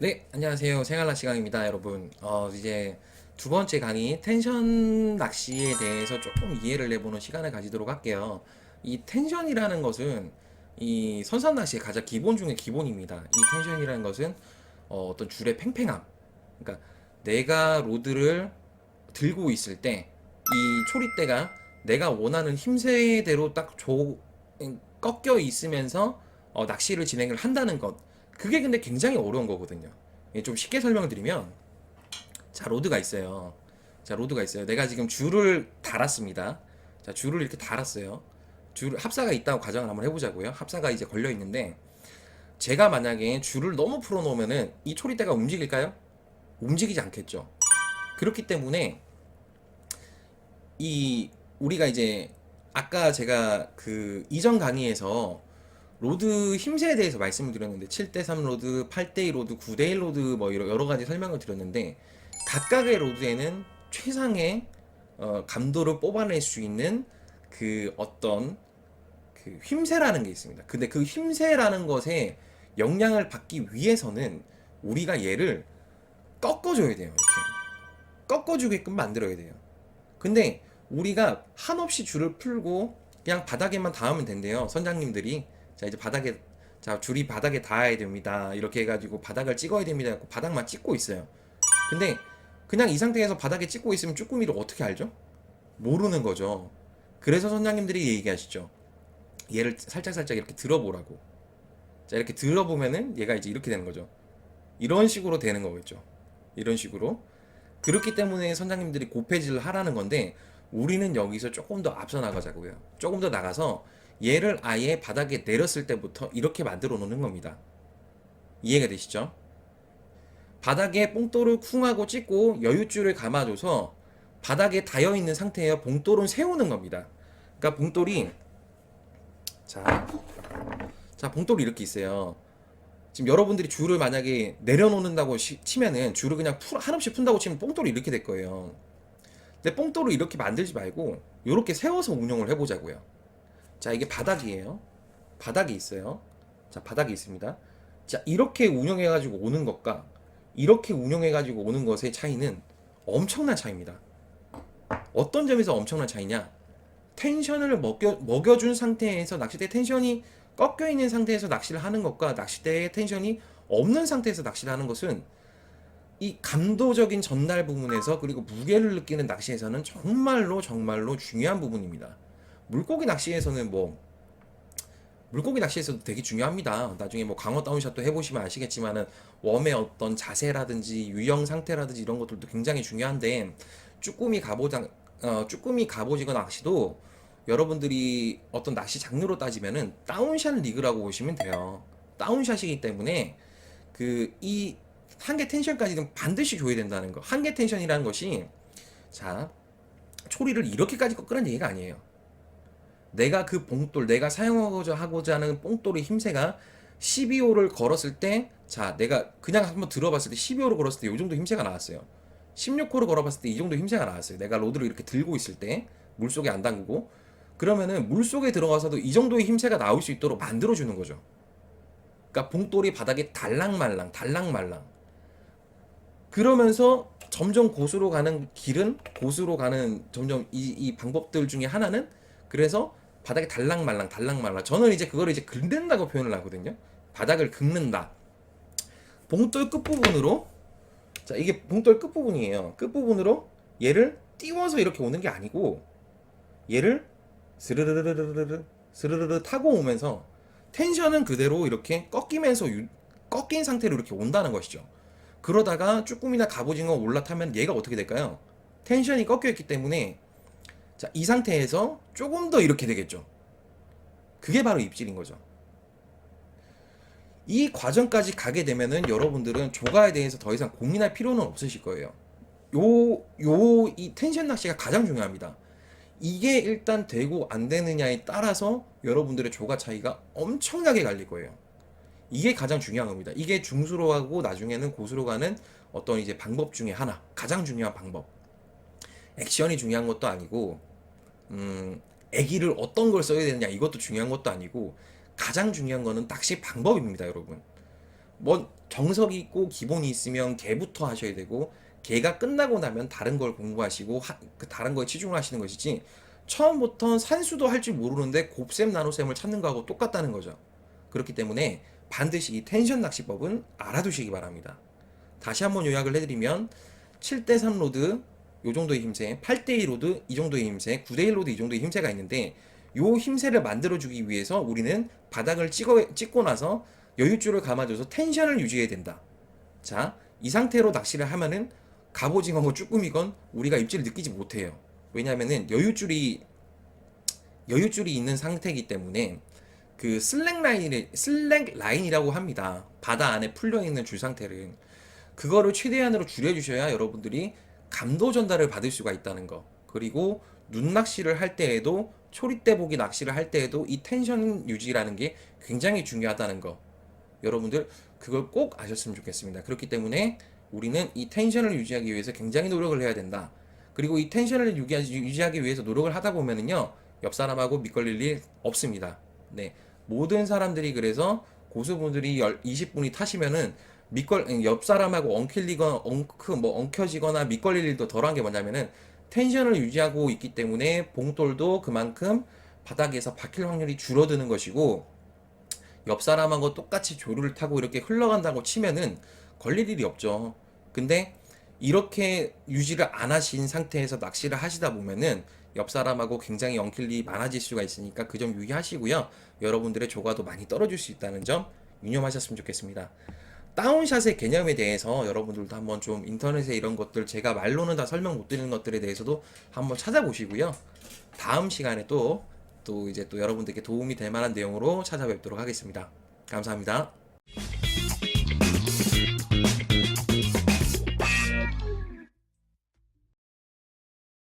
네, 안녕하세요. 생활낚시 시간입니다, 여러분. 이제 두 번째 강의 텐션 낚시에 대해서 조금 이해를 해보는 시간을 가지도록 할게요. 이 텐션이라는 것은 이 선상 낚시의 가장 기본 중에 기본입니다. 이 텐션이라는 것은 어떤 줄의 팽팽함. 그러니까 내가 로드를 들고 있을 때 이 초리대가 내가 원하는 힘세대로 꺾여 있으면서 낚시를 진행을 한다는 것. 그게 근데 굉장히 어려운 거거든요. 좀 쉽게 설명을 드리면, 자, 로드가 있어요. 자, 로드가 있어요. 내가 지금 줄을 달았습니다. 자, 줄을 이렇게 달았어요. 합사가 있다고 가정을 한번 해보자고요. 합사가 이제 걸려 있는데, 제가 만약에 줄을 너무 풀어놓으면은 이 초리대가 움직일까요? 움직이지 않겠죠. 그렇기 때문에 우리가 이제 아까 제가 그 이전 강의에서 로드 힘새에 대해서 말씀을 드렸는데 7대3 로드, 8대2 로드, 9대1 로드 뭐 여러 가지 설명을 드렸는데, 각각의 로드에는 최상의 감도를 뽑아낼 수 있는 그 어떤 그 힘새라는 게 있습니다. 근데 그 힘새라는 것에 영향을 받기 위해서는 우리가 얘를 꺾어줘야 돼요. 이렇게 꺾어주게끔 만들어야 돼요. 근데 우리가 한없이 줄을 풀고 그냥 바닥에만 닿으면 된대요. 선장님들이. 자, 이제 자, 줄이 바닥에 닿아야 됩니다. 이렇게 해가지고 바닥을 찍어야 됩니다. 바닥만 찍고 있어요. 근데 그냥 이 상태에서 바닥에 찍고 있으면 쭈꾸미를 어떻게 알죠? 모르는 거죠. 그래서 선장님들이 얘기하시죠. 얘를 살짝살짝 이렇게 들어보라고. 자, 이렇게 들어보면은 얘가 이제 이렇게 되는 거죠. 이런 식으로 되는 거겠죠. 이런 식으로. 그렇기 때문에 선장님들이 고폐질을 하라는 건데, 우리는 여기서 조금 더 앞서 나가자고요. 조금 더 나가서 얘를 아예 바닥에 내렸을 때부터 이렇게 만들어 놓는 겁니다. 이해가 되시죠? 바닥에 봉돌을 쿵 하고 찍고 여유줄을 감아줘서 바닥에 닿여 있는 상태에서 봉돌은 세우는 겁니다. 그러니까 자, 봉돌이 이렇게 있어요. 지금 여러분들이 줄을 만약에 내려놓는다고 치면은 줄을 그냥 한없이 푼다고 치면 뽕돌이 이렇게 될 거예요. 근데 뽕돌을 이렇게 만들지 말고 이렇게 세워서 운영을 해보자고요. 자, 이게 바닥이에요. 바닥이 있어요. 자, 바닥이 있습니다. 자, 이렇게 운영해가지고 오는 것과 이렇게 운영해가지고 오는 것의 차이는 엄청난 차이입니다. 어떤 점에서 엄청난 차이냐? 텐션을 먹여준 상태에서 낚싯대 텐션이 꺾여 있는 상태에서 낚시를 하는 것과 낚싯대의 텐션이 없는 상태에서 낚시를 하는 것은 이 감도적인 전달 부분에서, 그리고 무게를 느끼는 낚시에서는 정말로 정말로 중요한 부분입니다. 물고기 낚시에서는 물고기 낚시에서도 되게 중요합니다. 나중에 뭐 광어 다운샷도 해보시면 아시겠지만은 웜의 어떤 자세라든지 유형 상태라든지 이런 것들도 굉장히 중요한데, 쭈꾸미 갑오장 쭈꾸미 갑오징어 낚시도 여러분들이 어떤 낚시 장르로 따지면은 다운샷 리그라고 보시면 돼요. 다운샷이기 때문에 그 이 한계 텐션까지는 반드시 줘야 된다는 거. 한계 텐션이라는 것이, 자, 초리를 이렇게까지 꺾으라는 얘기가 아니에요. 내가 사용하고자 하는 봉돌의 힘새가 12호를 걸었을 때, 자, 내가 그냥 한번 들어봤을 때 12호를 걸었을 때 이 정도 힘새가 나왔어요. 16호를 걸어봤을 때 이 정도 힘새가 나왔어요. 내가 로드를 이렇게 들고 있을 때 물속에 안 담그고, 그러면은 물속에 들어가서도 이 정도의 힘새가 나올 수 있도록 만들어주는 거죠. 그러니까 봉돌이 바닥에 달랑말랑 그러면서 점점 고수로 가는 점점 이 방법들 중에 하나는, 그래서 바닥에 달랑말랑 저는 이제 그거를 이제 긁는다고 표현을 하거든요. 바닥을 긁는다. 봉돌 끝부분으로, 자, 이게 봉돌 끝부분이에요. 끝부분으로 얘를 띄워서 이렇게 오는 게 아니고, 얘를 스르르르르르르 타고 오면서 텐션은 그대로 이렇게 꺾인 상태로 이렇게 온다는 것이죠. 그러다가 쭈꾸미나 갑오징어 올라타면 얘가 어떻게 될까요? 텐션이 꺾여 있기 때문에, 자, 이 상태에서 조금 더 이렇게 되겠죠. 그게 바로 입질인 거죠. 이 과정까지 가게 되면은 여러분들은 조가에 대해서 더 이상 고민할 필요는 없으실 거예요. 이 텐션 낚시가 가장 중요합니다. 이게 일단 되고 안 되느냐에 따라서 여러분들의 조가 차이가 엄청나게 갈릴 거예요. 이게 가장 중요한 겁니다. 이게 중수로 가고 나중에는 고수로 가는 어떤 이제 방법 중에 하나, 가장 중요한 방법. 액션이 중요한 것도 아니고, 애기를 어떤 걸 써야 되느냐 이것도 중요한 것도 아니고, 가장 중요한 거는 낚시 방법입니다, 여러분. 뭐 정석이 있고 기본이 있으면 걔부터 하셔야 되고, 걔가 끝나고 나면 다른 걸 공부하시고 그 다른 거에 치중을 하시는 것이지, 처음부터 산수도 할 줄 모르는데 곱셈 나눗셈을 찾는 거하고 똑같다는 거죠. 그렇기 때문에 반드시 이 텐션 낚시법은 알아두시기 바랍니다. 다시 한번 요약을 해드리면, 7대3 로드 요 정도의 힘세, 8대2 로드 이 정도의 힘세, 9대1 로드 이 정도의 힘세가 있는데, 요 힘세를 만들어주기 위해서 우리는 바닥을 찍고 나서 여유줄을 감아줘서 텐션을 유지해야 된다. 자, 이 상태로 낚시를 하면은 갑오징어고 쭈꾸미건 우리가 입질을 느끼지 못해요. 왜냐하면은 여유줄이 있는 상태이기 때문에, 그 슬랙 라인이라고 합니다. 바다 안에 풀려 있는 줄 상태를, 그거를 최대한으로 줄여주셔야 여러분들이 감도 전달을 받을 수가 있다는 거. 그리고 눈 낚시를 할 때에도, 초리대 보기 낚시를 할 때에도 이 텐션 유지라는 게 굉장히 중요하다는 거. 여러분들 그걸 꼭 아셨으면 좋겠습니다. 그렇기 때문에 우리는 이 텐션을 유지하기 위해서 굉장히 노력을 해야 된다. 그리고 이 텐션을 유지하기 위해서 노력을 하다 보면은요, 옆 사람하고 밑걸릴 일 없습니다. 네. 모든 사람들이, 그래서 고수분들이 20분이 타시면은 옆 사람하고 엉켜지거나 밑걸릴 일도 덜한 게 뭐냐면은, 텐션을 유지하고 있기 때문에 봉돌도 그만큼 바닥에서 박힐 확률이 줄어드는 것이고, 옆 사람하고 똑같이 조류를 타고 이렇게 흘러간다고 치면은 걸릴 일이 없죠. 근데 이렇게 유지를 안 하신 상태에서 낚시를 하시다 보면은 옆 사람하고 굉장히 엉킬 일이 많아질 수가 있으니까 그 점 유의하시고요. 여러분들의 조과도 많이 떨어질 수 있다는 점 유념하셨으면 좋겠습니다. 다운샷의 개념에 대해서 여러분들도 한번 좀 인터넷에 이런 것들, 제가 말로는 다 설명 못 드리는 것들에 대해서도 한번 찾아보시고요. 다음 시간에 또 이제 또 여러분들께 도움이 될 만한 내용으로 찾아뵙도록 하겠습니다. 감사합니다.